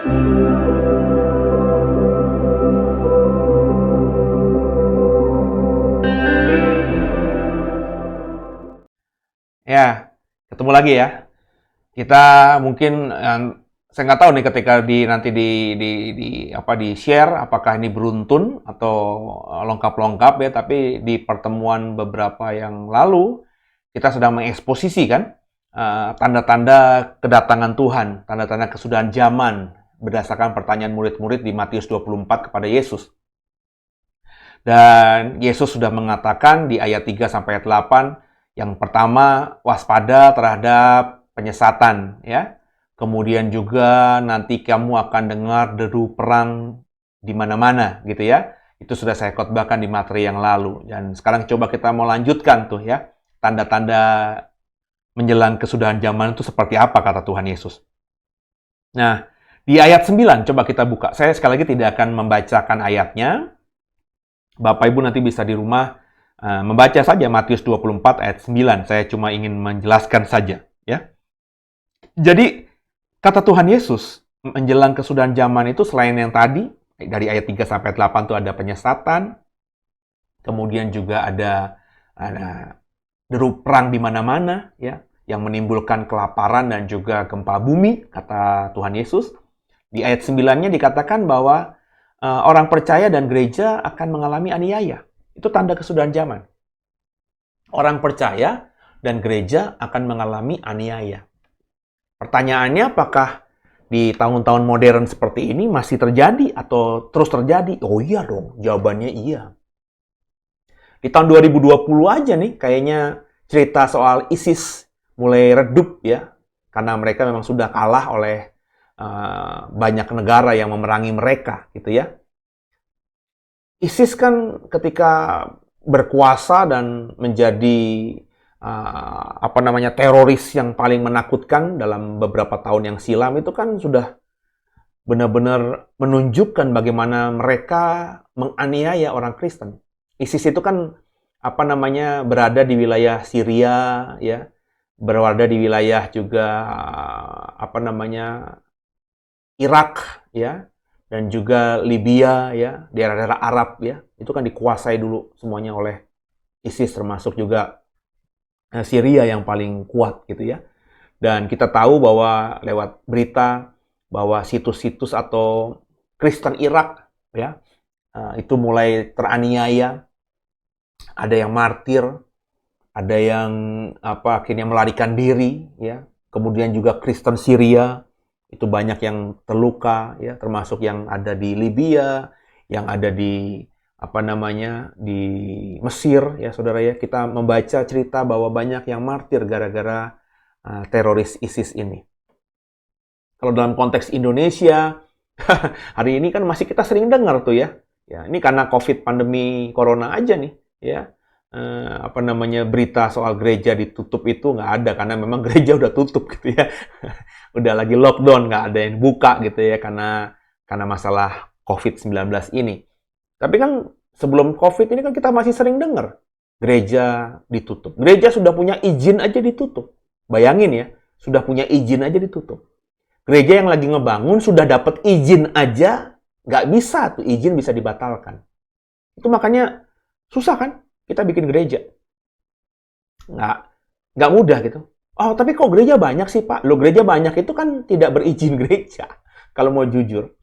Ya, ketemu lagi ya. Kita mungkin saya nggak tahu nih ketika nanti di share apakah ini beruntun atau lengkap-lengkap ya, tapi di pertemuan beberapa yang lalu kita sedang mengeksposisi kan tanda-tanda kedatangan Tuhan, tanda-tanda kesudahan zaman berdasarkan pertanyaan murid-murid di Matius 24 kepada Yesus. Dan Yesus sudah mengatakan di ayat 3 sampai ayat 8, yang pertama, waspada terhadap penyesatan, ya. Kemudian juga nanti kamu akan dengar deru perang di mana-mana, gitu ya. Itu sudah saya khotbahkan di materi yang lalu. Dan sekarang coba kita mau lanjutkan tuh ya. Tanda-tanda menjelang kesudahan zaman itu seperti apa kata Tuhan Yesus. Nah, di ayat 9 coba kita buka. Saya sekali lagi tidak akan membacakan ayatnya. Bapak Ibu nanti bisa di rumah membaca saja Matius 24 ayat 9. Saya cuma ingin menjelaskan saja, ya. Jadi, kata Tuhan Yesus, menjelang kesudahan zaman itu selain yang tadi, dari ayat 3 sampai 8 itu ada penyesatan, kemudian juga ada deru perang di mana-mana, ya, yang menimbulkan kelaparan dan juga gempa bumi, kata Tuhan Yesus. Di ayat 9-nya dikatakan bahwa orang percaya dan gereja akan mengalami aniaya. Itu tanda kesudahan zaman. Orang percaya dan gereja akan mengalami aniaya. Pertanyaannya, apakah di tahun-tahun modern seperti ini masih terjadi atau terus terjadi? Oh iya dong, jawabannya iya. Di tahun 2020 aja nih, kayaknya cerita soal ISIS mulai redup ya, karena mereka memang sudah kalah oleh banyak negara yang memerangi mereka, gitu ya. ISIS kan ketika berkuasa dan menjadi teroris yang paling menakutkan dalam beberapa tahun yang silam itu kan sudah benar-benar menunjukkan bagaimana mereka menganiaya orang Kristen. ISIS itu kan berada di wilayah Syria ya, berada di wilayah juga Irak ya, dan juga Libya ya, daerah-daerah Arab ya, itu kan dikuasai dulu semuanya oleh ISIS, termasuk juga Syria yang paling kuat gitu ya. Dan kita tahu bahwa lewat berita bahwa situs-situs atau Kristen Irak ya itu mulai teraniaya, ada yang martir, ada yang akhirnya melarikan diri ya. Kemudian juga Kristen Syria itu banyak yang terluka ya, termasuk yang ada di Libya, yang ada di di Mesir ya Saudara ya. Kita membaca cerita bahwa banyak yang martir gara-gara teroris ISIS ini. Kalau dalam konteks Indonesia hari ini kan masih kita sering dengar tuh ya. Ya, ini karena Covid pandemi corona aja nih ya. Berita soal gereja ditutup itu nggak ada karena memang gereja udah tutup gitu ya. Udah lagi lockdown, nggak ada yang buka gitu ya karena masalah COVID-19 ini. Tapi kan sebelum COVID ini kan kita masih sering dengar gereja ditutup. Gereja sudah punya izin aja ditutup. Bayangin ya, sudah punya izin aja ditutup. Gereja yang lagi ngebangun sudah dapat izin aja, nggak bisa tuh izin bisa dibatalkan. Itu makanya susah kan kita bikin gereja. Nggak mudah gitu. Oh, tapi kok gereja banyak sih, Pak? Loh, gereja banyak itu kan tidak berizin gereja. Kalau mau jujur.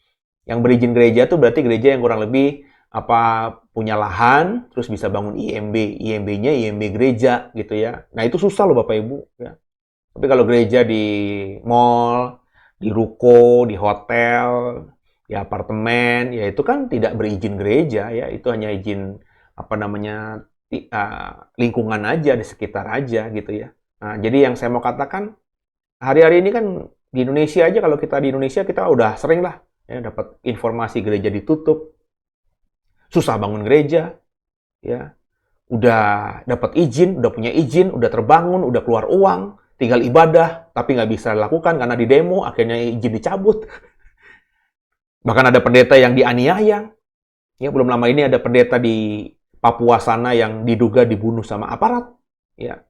Yang berizin gereja itu berarti gereja yang kurang lebih punya lahan, terus bisa bangun IMB. IMB-nya IMB gereja gitu ya. Nah, itu susah loh Bapak Ibu ya. Tapi kalau gereja di mall, di ruko, di hotel, di apartemen, ya itu kan tidak berizin gereja ya. Itu hanya izin lingkungan aja, di sekitar aja gitu ya. Nah, jadi yang saya mau katakan, hari-hari ini kan di Indonesia aja, kalau kita di Indonesia, kita udah sering lah ya, dapat informasi gereja ditutup, susah bangun gereja, ya, udah dapat izin, udah punya izin, udah terbangun, udah keluar uang, tinggal ibadah, tapi nggak bisa dilakukan karena di demo, akhirnya izin dicabut. Bahkan ada pendeta yang dianiaya. Ya, belum lama ini ada pendeta di Papua sana yang diduga dibunuh sama aparat. Ya,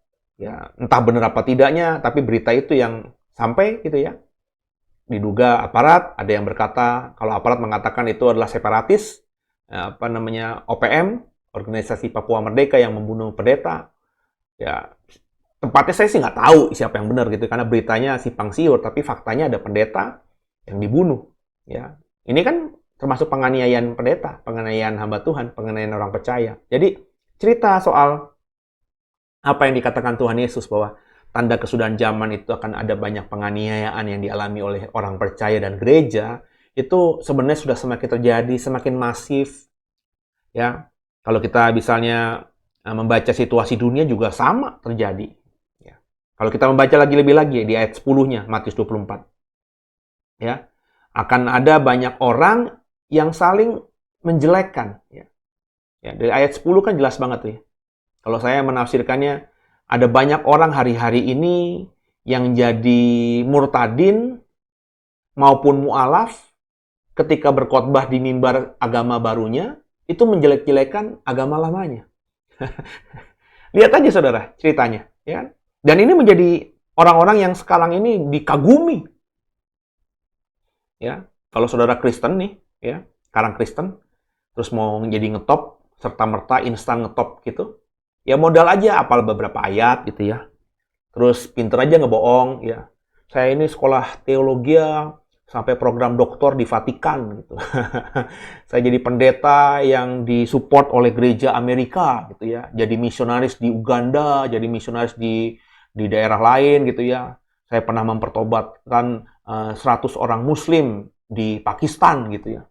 entah benar apa tidaknya, tapi berita itu yang sampai gitu ya. diduga aparat, ada yang berkata, kalau aparat mengatakan itu adalah separatis, OPM, Organisasi Papua Merdeka yang membunuh pendeta. Ya, tempatnya saya sih nggak tahu siapa yang benar gitu, karena beritanya simpang siur, tapi faktanya ada pendeta yang dibunuh. Ya, ini kan termasuk penganiayaan pendeta, penganiayaan hamba Tuhan, penganiayaan orang percaya. Jadi cerita soal apa yang dikatakan Tuhan Yesus bahwa tanda kesudahan zaman itu akan ada banyak penganiayaan yang dialami oleh orang percaya dan gereja, itu sebenarnya sudah semakin terjadi, semakin masif. Ya, kalau kita misalnya membaca situasi dunia juga sama terjadi. Ya. Kalau kita membaca lebih lagi di ayat 10-nya, Matius 24. Ya, akan ada banyak orang yang saling menjelekkan. Ya. Ya, dari ayat 10 kan jelas banget tuh ya. Kalau saya menafsirkannya, ada banyak orang hari-hari ini yang jadi murtadin maupun mu'alaf ketika berkhotbah di mimbar agama barunya, itu menjelek-jelekan agama lamanya. Lihat aja saudara ceritanya. Ya. Dan ini menjadi orang-orang yang sekarang ini dikagumi. Ya. Kalau saudara Kristen nih, ya, sekarang Kristen, terus mau menjadi ngetop, serta-merta instan ngetop gitu, ya modal aja apal beberapa ayat gitu ya. Terus pinter aja ngebohong ya. Saya ini sekolah teologi sampai program doktor di Vatikan gitu. Saya jadi pendeta yang disupport oleh gereja Amerika gitu ya. Jadi misionaris di Uganda, jadi misionaris di daerah lain gitu ya. Saya pernah mempertobatkan 100 orang muslim di Pakistan gitu ya.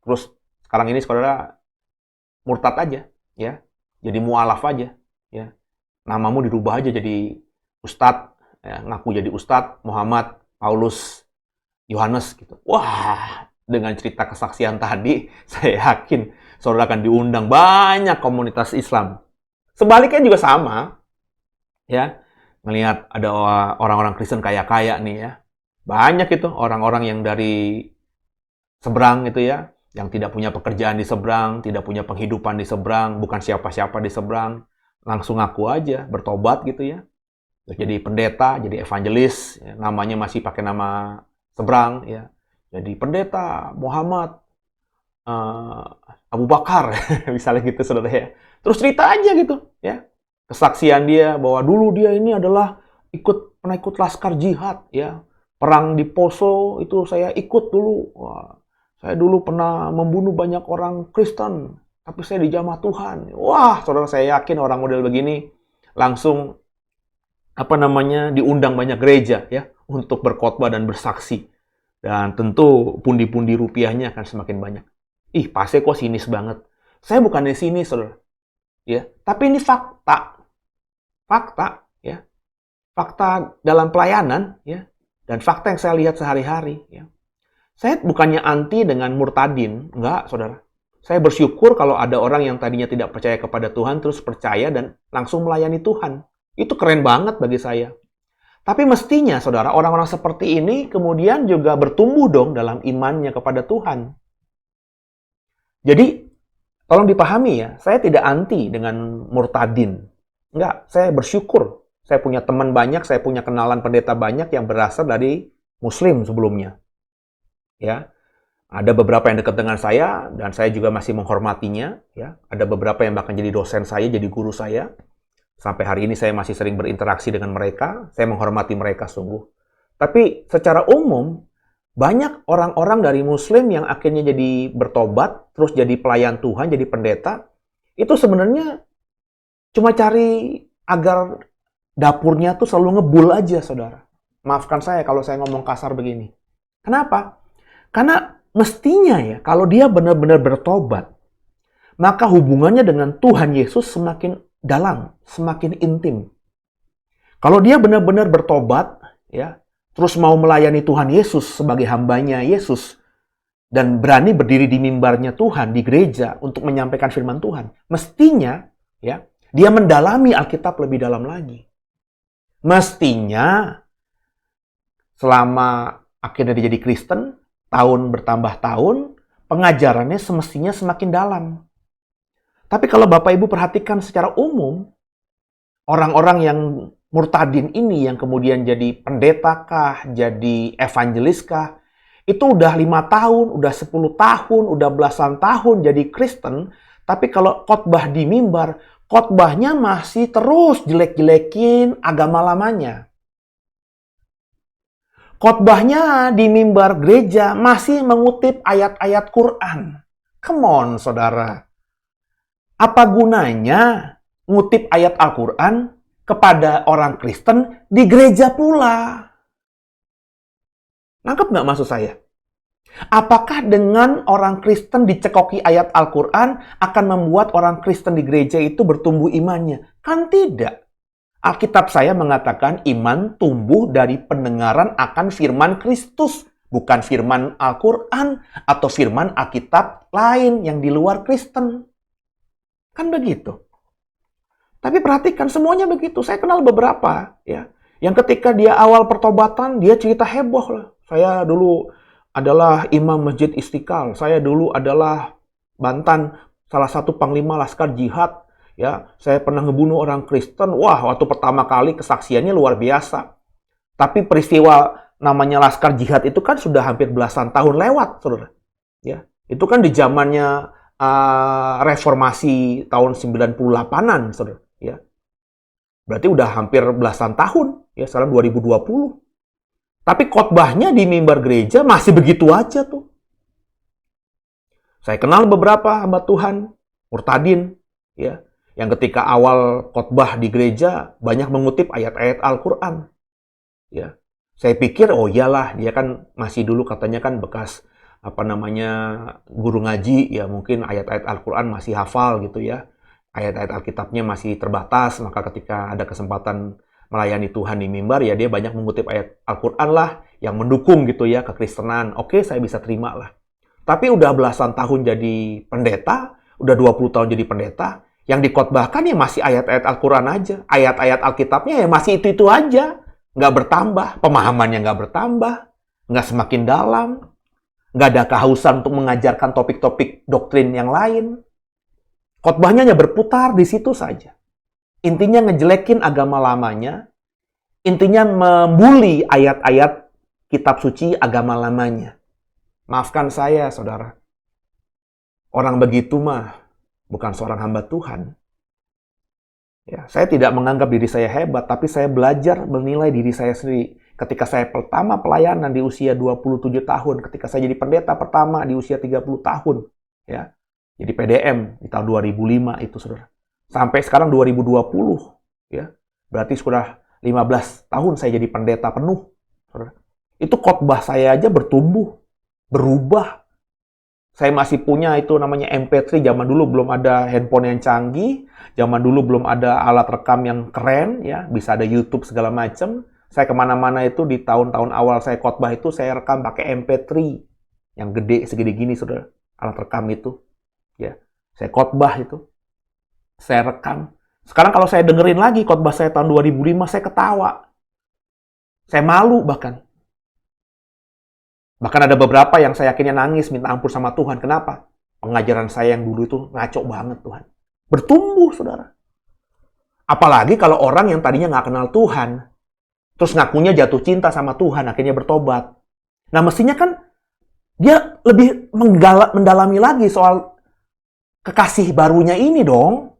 Terus sekarang ini saudara murtad aja ya. Jadi mualaf aja ya. Namamu dirubah aja jadi Ustadz, ya, ngaku jadi Ustadz Muhammad Paulus Yohanes gitu. Wah, dengan cerita kesaksian tadi, saya yakin saudara akan diundang banyak komunitas Islam. Sebaliknya juga sama, ya. Melihat ada orang-orang Kristen kaya-kaya nih ya. Banyak itu orang-orang yang dari seberang itu ya, yang tidak punya pekerjaan di seberang, tidak punya penghidupan di seberang, bukan siapa-siapa di seberang, langsung ngaku aja, bertobat gitu ya. Terus jadi pendeta, jadi evangelis, ya, namanya masih pakai nama seberang, ya. Jadi pendeta Muhammad Abu Bakar, misalnya gitu saudara ya. Terus cerita aja gitu, ya. Kesaksian dia bahwa dulu dia ini adalah pernah ikut laskar jihad, ya. Perang di Poso itu saya ikut dulu. Wah, saya dulu pernah membunuh banyak orang Kristen, tapi saya dijamah Tuhan. Wah, saudara, saya yakin orang model begini langsung diundang banyak gereja ya untuk berkhotbah dan bersaksi. Dan tentu pundi-pundi rupiahnya akan semakin banyak. Ih, pasti kok sinis banget. Saya bukannya sinis, saudara. Ya, tapi ini fakta. Fakta, ya. Fakta dalam pelayanan, ya. Dan fakta yang saya lihat sehari-hari, ya. Saya bukannya anti dengan murtadin, enggak, saudara. Saya bersyukur kalau ada orang yang tadinya tidak percaya kepada Tuhan, terus percaya dan langsung melayani Tuhan. Itu keren banget bagi saya. Tapi mestinya, saudara, orang-orang seperti ini kemudian juga bertumbuh dong dalam imannya kepada Tuhan. Jadi, tolong dipahami ya, saya tidak anti dengan murtadin. Enggak, saya bersyukur. Saya punya teman banyak, saya punya kenalan pendeta banyak yang berasal dari Muslim sebelumnya. Ya, ada beberapa yang dekat dengan saya, dan saya juga masih menghormatinya. Ya, ada beberapa yang bahkan jadi dosen saya, jadi guru saya. Sampai hari ini saya masih sering berinteraksi dengan mereka, saya menghormati mereka sungguh. Tapi secara umum, banyak orang-orang dari Muslim yang akhirnya jadi bertobat, terus jadi pelayan Tuhan, jadi pendeta, itu sebenarnya cuma cari agar dapurnya tuh selalu ngebul aja, saudara. Maafkan saya kalau saya ngomong kasar begini. Kenapa? Karena mestinya ya, kalau dia benar-benar bertobat, maka hubungannya dengan Tuhan Yesus semakin dalam, semakin intim. Kalau dia benar-benar bertobat, ya, terus mau melayani Tuhan Yesus sebagai hambanya Yesus, dan berani berdiri di mimbarnya Tuhan, di gereja, untuk menyampaikan firman Tuhan, mestinya, ya, dia mendalami Alkitab lebih dalam lagi. Mestinya, selama akhirnya dia jadi Kristen, tahun bertambah tahun, pengajarannya semestinya semakin dalam. Tapi kalau Bapak Ibu perhatikan secara umum, orang-orang yang murtadin ini yang kemudian jadi pendeta kah, jadi evangelis kah, itu udah 5 tahun, udah 10 tahun, udah belasan tahun jadi Kristen, tapi kalau khotbah di mimbar, khotbahnya masih terus jelek-jelekin agama lamanya. Khotbahnya di mimbar gereja masih mengutip ayat-ayat Quran. Come on, saudara. Apa gunanya ngutip ayat Al-Quran kepada orang Kristen di gereja pula? Nangkep nggak maksud saya? Apakah dengan orang Kristen dicekoki ayat Al-Quran akan membuat orang Kristen di gereja itu bertumbuh imannya? Kan tidak. Alkitab saya mengatakan iman tumbuh dari pendengaran akan firman Kristus, bukan firman Al-Quran atau firman Alkitab lain yang di luar Kristen. Kan begitu. Tapi perhatikan, semuanya begitu. Saya kenal beberapa, ya, yang ketika dia awal pertobatan, dia cerita heboh lah. Saya dulu adalah imam Masjid Istiqlal. Saya dulu adalah Bantan, salah satu panglima laskar jihad. Ya, saya pernah ngebunuh orang Kristen. Wah, waktu pertama kali kesaksiannya luar biasa. Tapi peristiwa namanya laskar jihad itu kan sudah hampir belasan tahun lewat, saudara. Ya, itu kan di zamannya reformasi tahun 98-an, saudara. Ya, berarti udah hampir belasan tahun. Ya, sekarang 2020. Tapi khotbahnya di mimbar gereja masih begitu aja tuh. Saya kenal beberapa hamba Tuhan, murtadin, ya, yang ketika awal khotbah di gereja banyak mengutip ayat-ayat Al-Quran. Ya, saya pikir, oh iyalah, dia kan masih dulu katanya kan bekas guru ngaji, ya mungkin ayat-ayat Al-Quran masih hafal gitu ya. Ayat-ayat Alkitabnya masih terbatas, maka ketika ada kesempatan melayani Tuhan di mimbar, ya dia banyak mengutip ayat Al-Quran lah yang mendukung gitu ya kekristenan. Oke, saya bisa terima lah. Tapi udah belasan tahun jadi pendeta, udah 20 tahun jadi pendeta, yang dikhotbahkan ya masih ayat-ayat Al-Quran aja. Ayat-ayat Alkitabnya ya masih itu-itu aja. Nggak bertambah, pemahamannya nggak bertambah, nggak semakin dalam, nggak ada kehausan untuk mengajarkan topik-topik doktrin yang lain. Khotbahnya hanya berputar di situ saja. Intinya ngejelekin agama lamanya, intinya membuli ayat-ayat kitab suci agama lamanya. Maafkan saya, saudara. Orang begitu mah bukan seorang hamba Tuhan. Ya, saya tidak menganggap diri saya hebat, tapi saya belajar menilai diri saya sendiri. Ketika saya pertama pelayanan di usia 27 tahun, ketika saya jadi pendeta pertama di usia 30 tahun, ya. Jadi PDM di tahun 2005 itu, saudara. Sampai sekarang 2020, ya. Berarti sudah 15 tahun saya jadi pendeta penuh, saudara. Itu khotbah saya aja bertumbuh, berubah. Saya masih punya itu namanya MP3, zaman dulu belum ada handphone yang canggih, zaman dulu belum ada alat rekam yang keren, ya, bisa ada YouTube segala macam. Saya kemana-mana itu di tahun-tahun awal saya khotbah itu saya rekam pakai MP3 yang gede segede gini, saudara, alat rekam itu. Ya, saya khotbah itu, saya rekam. Sekarang kalau saya dengerin lagi khotbah saya tahun 2005, saya ketawa. Saya malu bahkan. Bahkan ada beberapa yang saya akhirnya nangis, minta ampun sama Tuhan. Kenapa? Pengajaran saya yang dulu itu ngaco banget, Tuhan. Bertumbuh, saudara. Apalagi kalau orang yang tadinya nggak kenal Tuhan, terus ngakunya jatuh cinta sama Tuhan, akhirnya bertobat. Nah, mestinya kan dia lebih mendalami lagi soal kekasih barunya ini dong.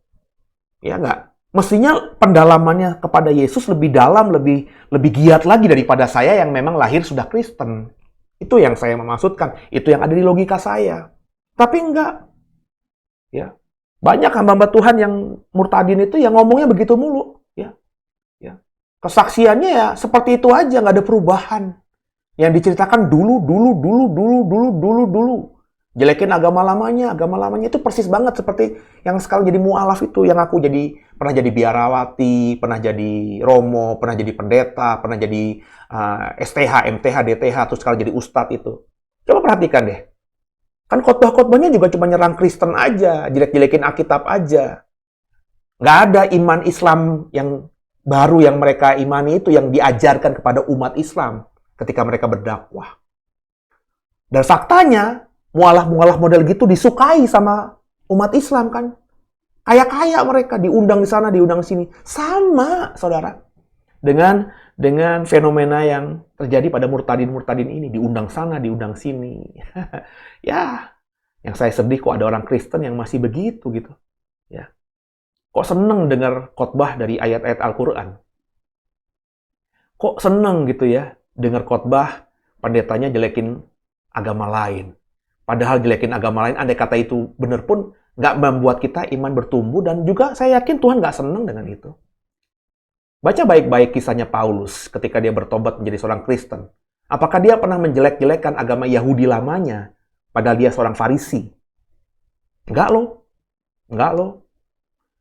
Ya nggak? Mestinya pendalamannya kepada Yesus lebih dalam, lebih giat lagi daripada saya yang memang lahir sudah Kristen. Itu yang saya maksudkan. Itu yang ada di logika saya. Tapi enggak. Ya. Banyak hamba-hamba Tuhan yang murtadin itu yang ngomongnya begitu mulu. Ya. Ya. Kesaksiannya ya seperti itu aja, nggak ada perubahan. Yang diceritakan dulu. Jelekin agama lamanya itu persis banget seperti yang sekarang jadi mualaf itu, yang aku pernah jadi biarawati, pernah jadi romo, pernah jadi pendeta, pernah jadi STH, MTH, DTH, terus sekarang jadi ustadz itu. Coba perhatikan deh. Kan khotbah-khotbahnya juga cuma nyerang Kristen aja, jelek-jelekin Alkitab aja. Nggak ada iman Islam yang baru yang mereka imani itu yang diajarkan kepada umat Islam ketika mereka berdakwah. Dan faktanya, mualaf-mualaf model gitu disukai sama umat Islam kan. Kaya-kaya mereka, diundang di sana, diundang di sini. Sama, saudara. Dengan fenomena yang terjadi pada murtadin-murtadin ini, diundang sana, diundang sini. Ya, yang saya sedih kok ada orang Kristen yang masih begitu gitu. Ya. Kok seneng dengar khotbah dari ayat-ayat Al-Qur'an? Kok seneng gitu ya dengar khotbah pendetanya jelekin agama lain. Padahal jelekin agama lain, andai kata itu benar pun, nggak membuat kita iman bertumbuh, dan juga saya yakin Tuhan nggak seneng dengan itu. Baca baik-baik kisahnya Paulus ketika dia bertobat menjadi seorang Kristen. Apakah dia pernah menjelek-jelekan agama Yahudi lamanya, padahal dia seorang Farisi? Enggak loh. Enggak loh.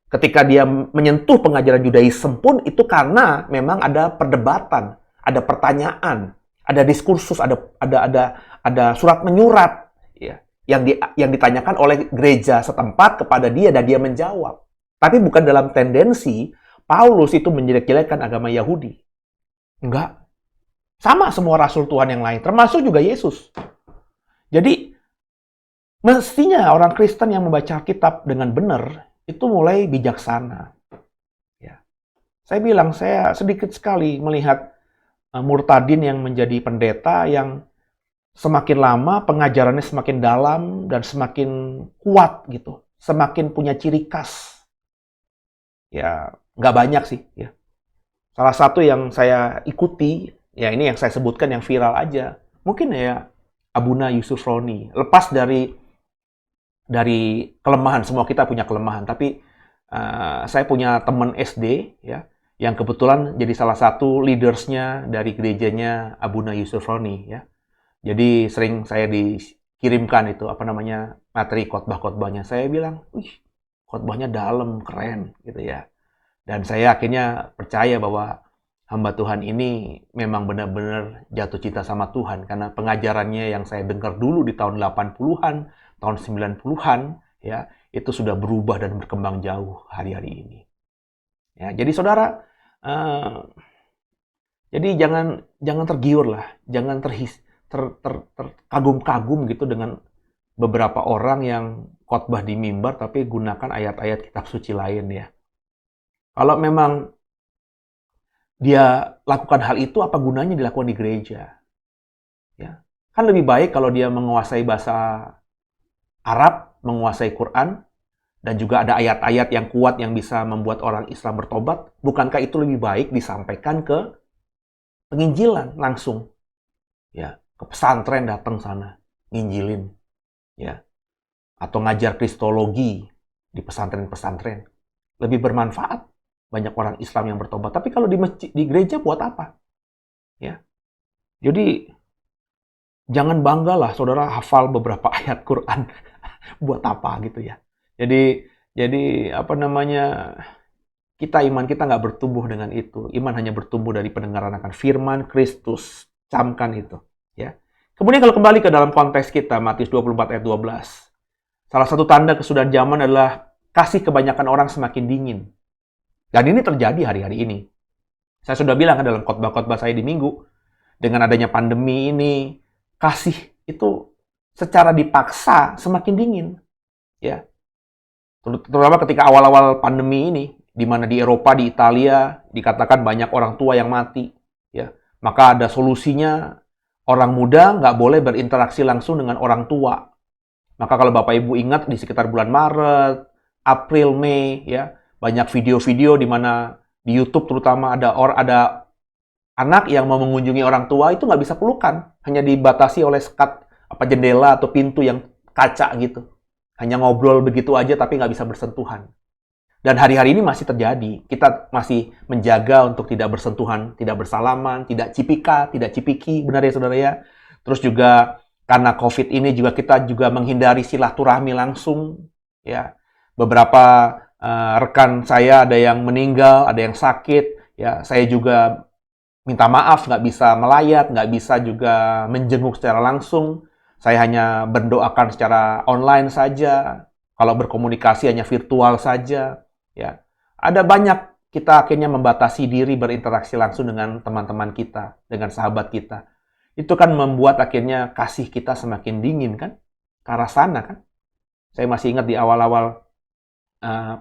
Ketika dia menyentuh pengajaran Yudaism pun itu karena memang ada perdebatan, ada pertanyaan, ada diskursus, ada surat menyurat ya, yang ditanyakan oleh gereja setempat kepada dia dan dia menjawab. Tapi bukan dalam tendensi Paulus itu menjelek-jelekan agama Yahudi. Enggak. Sama semua rasul Tuhan yang lain, termasuk juga Yesus. Jadi mestinya orang Kristen yang membaca Alkitab dengan benar itu mulai bijaksana. Ya. Saya bilang, saya sedikit sekali melihat murtadin yang menjadi pendeta yang semakin lama pengajarannya semakin dalam dan semakin kuat gitu, semakin punya ciri khas. Ya, nggak banyak sih. Ya. Salah satu yang saya ikuti, ya ini yang saya sebutkan yang viral aja, mungkin ya Abuna Yusuf Roni. Lepas dari kelemahan, semua kita punya kelemahan, tapi saya punya teman SD ya yang kebetulan jadi salah satu leadersnya dari gerejanya Abuna Yusuf Roni ya. Jadi sering saya dikirimkan itu materi khotbah-khotbahnya. Saya bilang, "Wih, khotbahnya dalam, keren," gitu ya. Dan saya akhirnya percaya bahwa hamba Tuhan ini memang benar-benar jatuh cinta sama Tuhan karena pengajarannya yang saya dengar dulu di tahun 80-an, tahun 90-an ya, itu sudah berubah dan berkembang jauh hari-hari ini. Ya, jadi saudara, jadi jangan tergiur lah, jangan terkagum-kagum gitu dengan beberapa orang yang khotbah di mimbar tapi gunakan ayat-ayat kitab suci lain ya. Kalau memang dia lakukan hal itu, apa gunanya dilakukan di gereja? Ya, kan lebih baik kalau dia menguasai bahasa Arab, menguasai Quran, dan juga ada ayat-ayat yang kuat yang bisa membuat orang Islam bertobat. Bukankah itu lebih baik disampaikan ke penginjilan langsung? Ya, ke pesantren datang sana, nginjilin. Ya, atau ngajar kristologi di pesantren-pesantren. Lebih bermanfaat. Banyak orang Islam yang bertobat. Tapi kalau di gereja buat apa? Ya. Jadi jangan banggalah saudara hafal beberapa ayat Quran. Buat apa gitu ya. Jadi iman kita nggak bertumbuh dengan itu. Iman hanya bertumbuh dari pendengaran akan firman Kristus. Camkan itu, ya. Kemudian kalau kembali ke dalam konteks kita Matius 24 ayat 12. Salah satu tanda kesudahan zaman adalah kasih kebanyakan orang semakin dingin. Dan ini terjadi hari-hari ini. Saya sudah bilang dalam khotbah-khotbah saya di minggu, dengan adanya pandemi ini, kasih itu secara dipaksa semakin dingin. Ya. Terutama ketika awal-awal pandemi ini, di mana di Eropa, di Italia, dikatakan banyak orang tua yang mati. Ya. Maka ada solusinya, orang muda nggak boleh berinteraksi langsung dengan orang tua. Maka kalau Bapak Ibu ingat, di sekitar bulan Maret, April, Mei, ya, banyak video-video di mana di YouTube terutama ada anak yang mau mengunjungi orang tua itu nggak bisa pelukan, hanya dibatasi oleh sekat jendela atau pintu yang kaca gitu. Hanya ngobrol begitu aja tapi nggak bisa bersentuhan. Dan hari-hari ini masih terjadi. Kita masih menjaga untuk tidak bersentuhan, tidak bersalaman, tidak cipiki, benar ya saudara ya. Terus juga karena COVID ini juga kita juga menghindari silaturahmi langsung, ya. Beberapa rekan saya ada yang meninggal, ada yang sakit, ya. Saya juga minta maaf, nggak bisa melayat, nggak bisa juga menjenguk secara langsung. Saya hanya berdoakan secara online saja. Kalau berkomunikasi hanya virtual saja, ya. Ada banyak kita akhirnya membatasi diri berinteraksi langsung dengan teman-teman kita, dengan sahabat kita. Itu kan membuat akhirnya kasih kita semakin dingin kan, ke arah sana kan. Saya masih ingat di awal-awal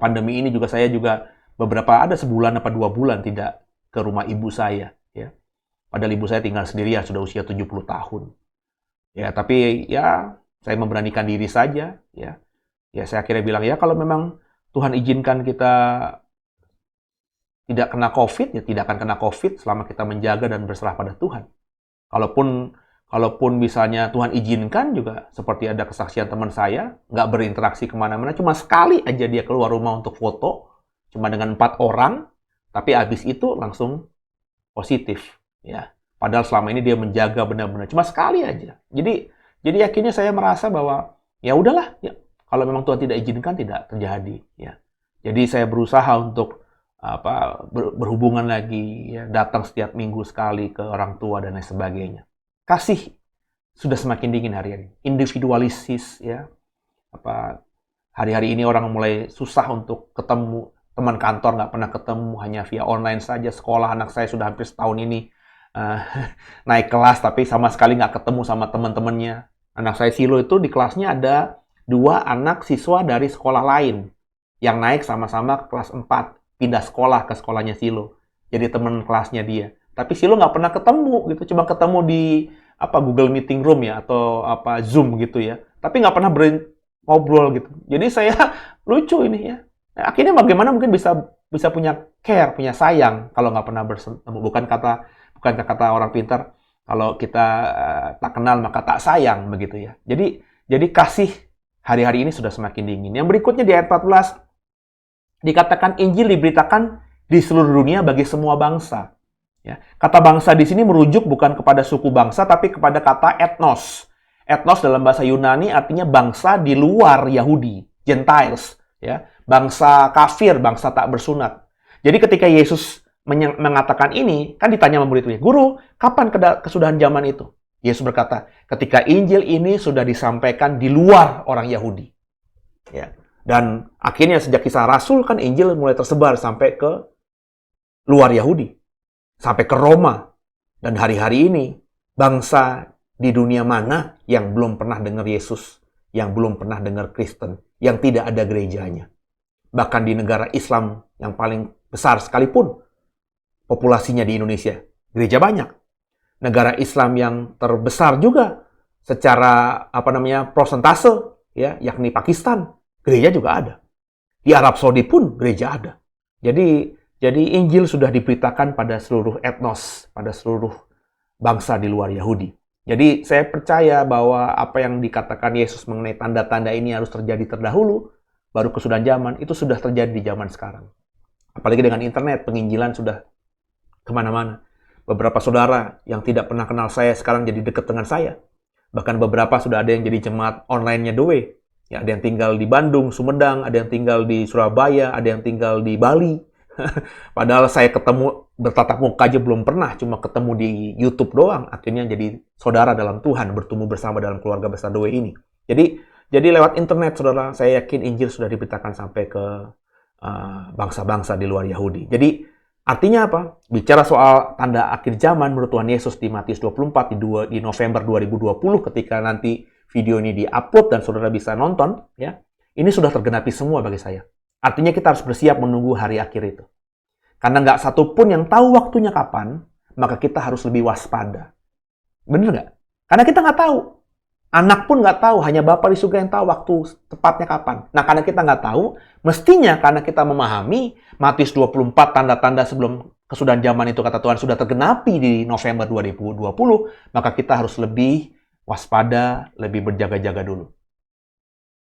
pandemi ini saya juga beberapa ada sebulan apa 2 bulan tidak ke rumah ibu saya. Ya. Padahal ibu saya tinggal sendirian, sudah usia 70 tahun. Ya, tapi ya saya memberanikan diri saja, ya. Ya, saya akhirnya bilang, ya kalau memang Tuhan izinkan kita tidak kena COVID, ya tidak akan kena COVID selama kita menjaga dan berserah pada Tuhan. Kalaupun kalaupun misalnya Tuhan izinkan juga, seperti ada kesaksian teman saya, nggak berinteraksi kemana-mana, cuma sekali aja dia keluar rumah untuk foto, cuma dengan 4 orang, tapi habis itu langsung positif, ya. Padahal selama ini dia menjaga benar-benar, cuma sekali aja. Jadi akhirnya saya merasa bahwa ya udahlah, ya, kalau memang Tuhan tidak izinkan tidak terjadi, ya. Jadi saya berusaha untuk berhubungan lagi, ya, datang setiap minggu sekali ke orang tua dan lain sebagainya. Kasih sudah semakin dingin hari ini. Individualisis, ya. Hari-hari ini orang mulai susah untuk ketemu teman kantor, nggak pernah ketemu, hanya via online saja. Sekolah anak saya sudah hampir setahun ini naik kelas, tapi sama sekali nggak ketemu sama teman-temannya. Anak saya Silo itu di kelasnya ada 2 anak siswa dari sekolah lain yang naik sama-sama kelas 4, pindah sekolah ke sekolahnya Silo. Jadi teman kelasnya dia. Tapi Silo nggak pernah ketemu gitu, cuma ketemu di Google Meeting Room ya, atau Zoom gitu ya. Tapi nggak pernah ngobrol gitu. Jadi saya lucu ini ya. Nah, akhirnya bagaimana mungkin bisa punya care, punya sayang kalau nggak pernah bertemu. Bukan kata orang pintar, kalau kita tak kenal maka tak sayang begitu ya. Jadi kasih hari-hari ini sudah semakin dingin. Yang berikutnya di ayat 14 dikatakan Injil diberitakan di seluruh dunia bagi semua bangsa. Ya. Kata bangsa di sini merujuk bukan kepada suku bangsa, tapi kepada kata etnos. Etnos dalam bahasa Yunani artinya bangsa di luar Yahudi, Gentiles. Ya. Bangsa kafir, bangsa tak bersunat. Jadi ketika Yesus mengatakan ini, kan ditanya sama murid-muridnya, Guru, kapan kesudahan zaman itu? Yesus berkata, ketika Injil ini sudah disampaikan di luar orang Yahudi. Ya. Dan akhirnya sejak Kisah Rasul kan Injil mulai tersebar sampai ke luar Yahudi. Sampai ke Roma. Dan hari-hari ini, bangsa di dunia mana yang belum pernah dengar Yesus, yang belum pernah dengar Kristen, yang tidak ada gerejanya. Bahkan di negara Islam yang paling besar sekalipun, populasinya di Indonesia, gereja banyak. Negara Islam yang terbesar juga secara persentase, ya, yakni Pakistan, gereja juga ada. Di Arab Saudi pun gereja ada. Jadi Injil sudah diberitakan pada seluruh etnos, pada seluruh bangsa di luar Yahudi. Jadi saya percaya bahwa apa yang dikatakan Yesus mengenai tanda-tanda ini harus terjadi terdahulu, baru kesudahan zaman, itu sudah terjadi di zaman sekarang. Apalagi dengan internet, penginjilan sudah kemana-mana. Beberapa saudara yang tidak pernah kenal saya sekarang jadi dekat dengan saya. Bahkan beberapa sudah ada yang jadi jemaat online-nya The Way. Ya, ada yang tinggal di Bandung, Sumedang, ada yang tinggal di Surabaya, ada yang tinggal di Bali. Padahal saya ketemu bertatap muka aja belum pernah, cuma ketemu di YouTube doang. Akhirnya jadi saudara dalam Tuhan, bertumbuh bersama dalam keluarga besar The Way ini. Jadi lewat internet, saudara, saya yakin Injil sudah diberitakan sampai ke bangsa-bangsa di luar Yahudi. Jadi artinya apa? Bicara soal tanda akhir zaman menurut Tuhan Yesus di Matius 24 di November 2020 ketika nanti video ini di-upload dan saudara bisa nonton, ya. Ini sudah tergenapi semua bagi saya. Artinya kita harus bersiap menunggu hari akhir itu. Karena nggak satu pun yang tahu waktunya kapan, maka kita harus lebih waspada. Bener nggak? Karena kita nggak tahu. Anak pun nggak tahu, hanya Bapa di surga yang tahu waktu tepatnya kapan. Nah, karena kita nggak tahu, mestinya karena kita memahami Matius 24 tanda-tanda sebelum kesudahan zaman itu kata Tuhan sudah tergenapi di November 2020, maka kita harus lebih waspada, lebih berjaga-jaga dulu.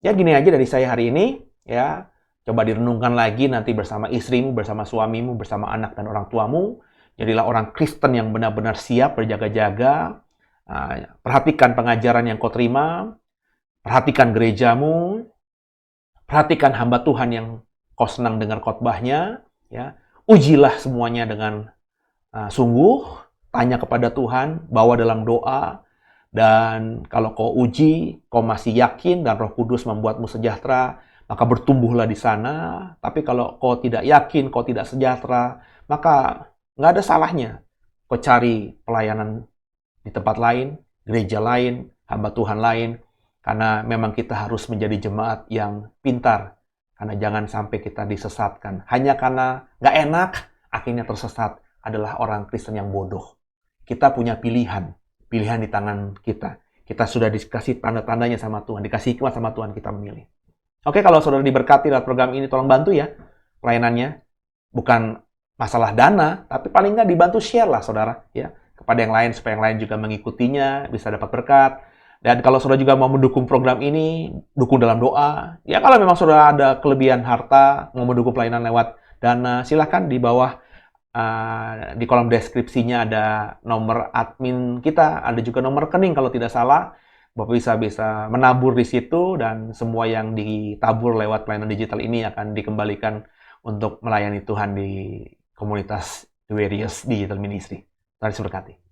Ya gini aja dari saya hari ini, ya. Coba direnungkan lagi nanti bersama istrimu, bersama suamimu, bersama anak dan orang tuamu. Jadilah orang Kristen yang benar-benar siap berjaga-jaga. Perhatikan pengajaran yang kau terima, perhatikan gerejamu, perhatikan hamba Tuhan yang kau senang dengar khotbahnya, ya. Ujilah semuanya dengan sungguh, tanya kepada Tuhan, bawa dalam doa, dan kalau kau uji, kau masih yakin dan Roh Kudus membuatmu sejahtera, maka bertumbuhlah di sana. Tapi kalau kau tidak yakin, kau tidak sejahtera, maka nggak ada salahnya kau cari pelayanan di tempat lain, gereja lain, hamba Tuhan lain, karena memang kita harus menjadi jemaat yang pintar, karena jangan sampai kita disesatkan. Hanya karena nggak enak, akhirnya tersesat adalah orang Kristen yang bodoh. kita punya pilihan. Pilihan di tangan kita. Kita sudah dikasih tanda-tandanya sama Tuhan, dikasih hikmat sama Tuhan, kita memilih. Oke, kalau saudara diberkati lewat program ini, tolong bantu ya pelayanannya. Bukan masalah dana, tapi paling nggak dibantu share lah saudara, ya, kepada yang lain, supaya yang lain juga mengikutinya, bisa dapat berkat. Dan kalau saudara juga mau mendukung program ini, dukung dalam doa. Ya, kalau memang saudara ada kelebihan harta, mau mendukung pelayanan lewat dana, silahkan di bawah di kolom deskripsinya ada nomor admin kita, ada juga nomor rekening kalau tidak salah. Bapak bisa menabur di situ, dan semua yang ditabur lewat pelayanan digital ini akan dikembalikan untuk melayani Tuhan di komunitas The Various Digital Ministry. Tuhan berkati.